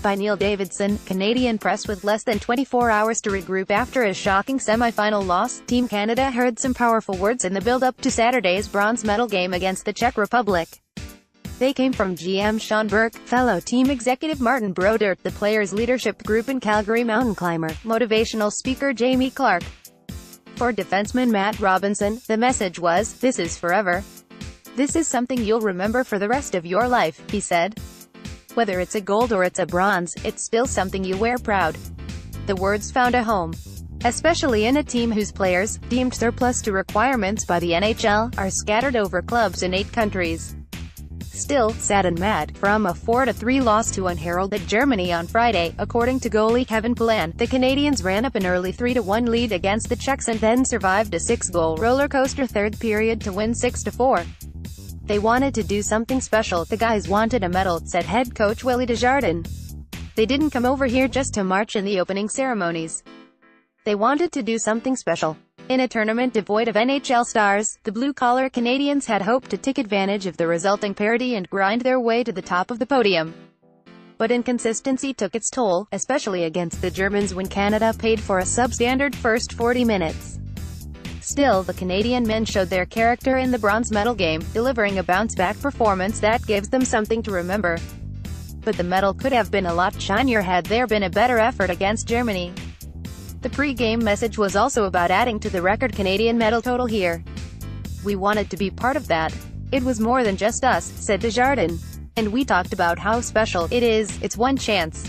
by Neil Davidson. Canadian press with less than 24 hours to regroup after a shocking semi-final loss. Team Canada heard some powerful words in the build-up to Saturday's bronze medal game against the Czech Republic. They came from GM Sean Burke, fellow team executive Martin Brodeur, the players' leadership group and Calgary mountain climber, motivational speaker Jamie Clark. For defenseman Matt Robinson, the message was, "This is forever. This is something you'll remember for the rest of your life," he said. "Whether it's a gold or it's a bronze, it's still something you wear proud." The words found a home, especially in a team whose players, deemed surplus to requirements by the NHL, are scattered over clubs in 8 countries. Still, sad and mad, from a 4-3 loss to unheralded Germany on Friday, according to goalie Kevin Pillan, the Canadians ran up an early 3-1 lead against the Czechs and then survived a 6-goal roller-coaster third period to win 6-4. "They wanted to do something special, the guys wanted a medal," said head coach Willie Desjardins. "They didn't come over here just to march in the opening ceremonies. They wanted to do something special." In a tournament devoid of NHL stars, the blue-collar Canadians had hoped to take advantage of the resulting parity and grind their way to the top of the podium. But inconsistency took its toll, especially against the Germans when Canada paid for a substandard first 40 minutes. Still, the Canadian men showed their character in the bronze medal game, delivering a bounce-back performance that gives them something to remember. But the medal could have been a lot shinier had there been a better effort against Germany. The pre-game message was also about adding to the record Canadian medal total here. "We wanted to be part of that. It was more than just us," said Desjardins. "And we talked about how special it is, it's one chance.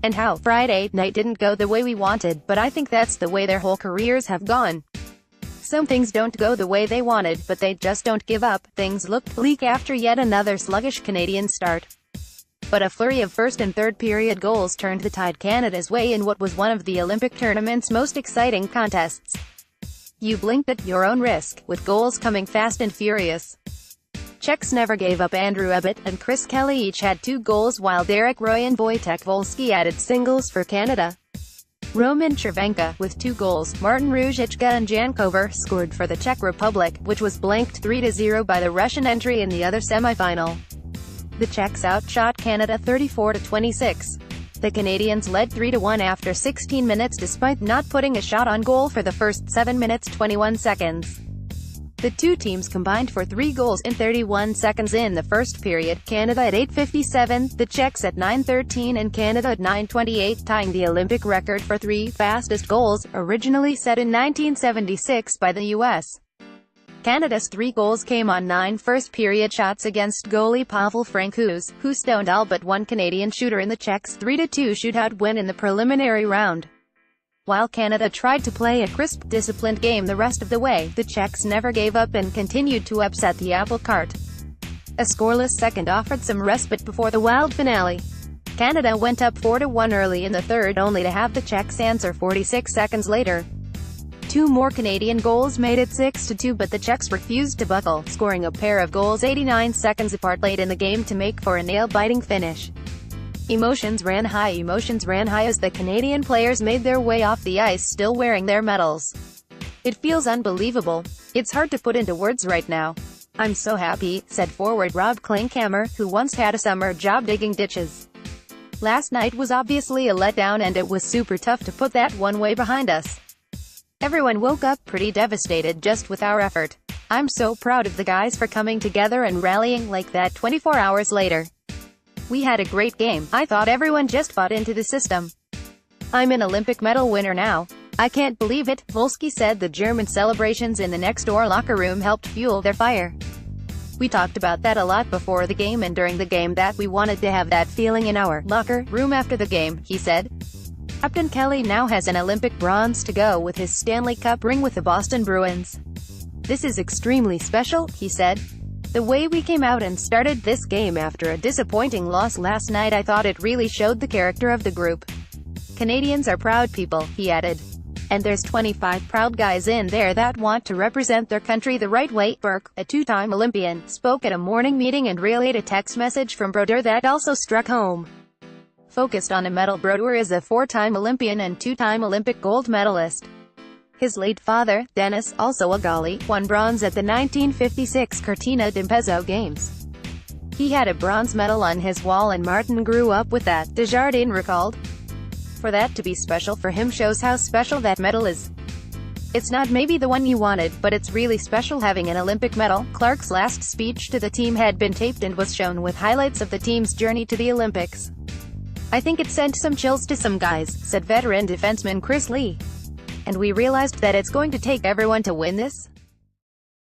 And how Friday night didn't go the way we wanted, but I think that's the way their whole careers have gone. Some things don't go the way they wanted, but they just don't give up." Things looked bleak after yet another sluggish Canadian start. But a flurry of first and third period goals turned the tide Canada's way in what was one of the Olympic tournament's most exciting contests. You blinked at your own risk, with goals coming fast and furious. Czechs never gave up. Andrew Ebbett and Chris Kelly each had 2 goals, while Derek Roy and Wojtek Wolski added singles for Canada. Roman Cervenka, with 2 goals, Martin Ruzicka and Jan Kovar scored for the Czech Republic, which was blanked 3-0 by the Russian entry in the other semi-final. The Czechs outshot Canada 34-26. The Canadians led 3-1 after 16 minutes despite not putting a shot on goal for the first 7 minutes 21 seconds. The two teams combined for 3 goals in 31 seconds in the first period, Canada at 8:57, the Czechs at 9:13 and Canada at 9:28, tying the Olympic record for 3 fastest goals, originally set in 1976 by the U.S. Canada's 3 goals came on 9 first-period shots against goalie Pavel Francouz, who stoned all but one Canadian shooter in the Czechs' 3-2 shootout win in the preliminary round. While Canada tried to play a crisp, disciplined game the rest of the way, the Czechs never gave up and continued to upset the apple cart. A scoreless second offered some respite before the wild finale. Canada went up 4-1 early in the third, only to have the Czechs answer 46 seconds later. 2 more Canadian goals made it 6-2, but the Czechs refused to buckle, scoring a pair of goals 89 seconds apart late in the game to make for a nail-biting finish. Emotions ran high as the Canadian players made their way off the ice still wearing their medals. "It feels unbelievable. It's hard to put into words right now. I'm so happy," said forward Rob Klinkhammer, who once had a summer job digging ditches. "Last night was obviously a letdown and it was super tough to put that one way behind us. Everyone woke up pretty devastated just with our effort. I'm so proud of the guys for coming together and rallying like that 24 hours later. We had a great game. I thought everyone just bought into the system. I'm an Olympic medal winner now. I can't believe it," Wolski said. The German celebrations in the next-door locker room helped fuel their fire. "We talked about that a lot before the game and during the game, that we wanted to have that feeling in our locker room after the game," he said. Captain Kelly now has an Olympic bronze to go with his Stanley Cup ring with the Boston Bruins. "This is extremely special," he said. "The way we came out and started this game after a disappointing loss last night, I thought it really showed the character of the group. Canadians are proud people," he added. "And there's 25 proud guys in there that want to represent their country the right way." Burke, a 2-time Olympian, spoke at a morning meeting and relayed a text message from Brodeur that also struck home. Focused on a medal, Brodeur is a 4-time Olympian and 2-time Olympic gold medalist. His late father, Dennis, also a goalie, won bronze at the 1956 Cortina d'Ampezzo Games. He had a bronze medal on his wall and Martin grew up with that, Desjardins recalled. For that to be special for him shows how special that medal is. It's not maybe the one you wanted, but it's really special having an Olympic medal. Clark's last speech to the team had been taped and was shown with highlights of the team's journey to the Olympics. "I think it sent some chills to some guys," said veteran defenseman Chris Lee. "And we realized that it's going to take everyone to win this.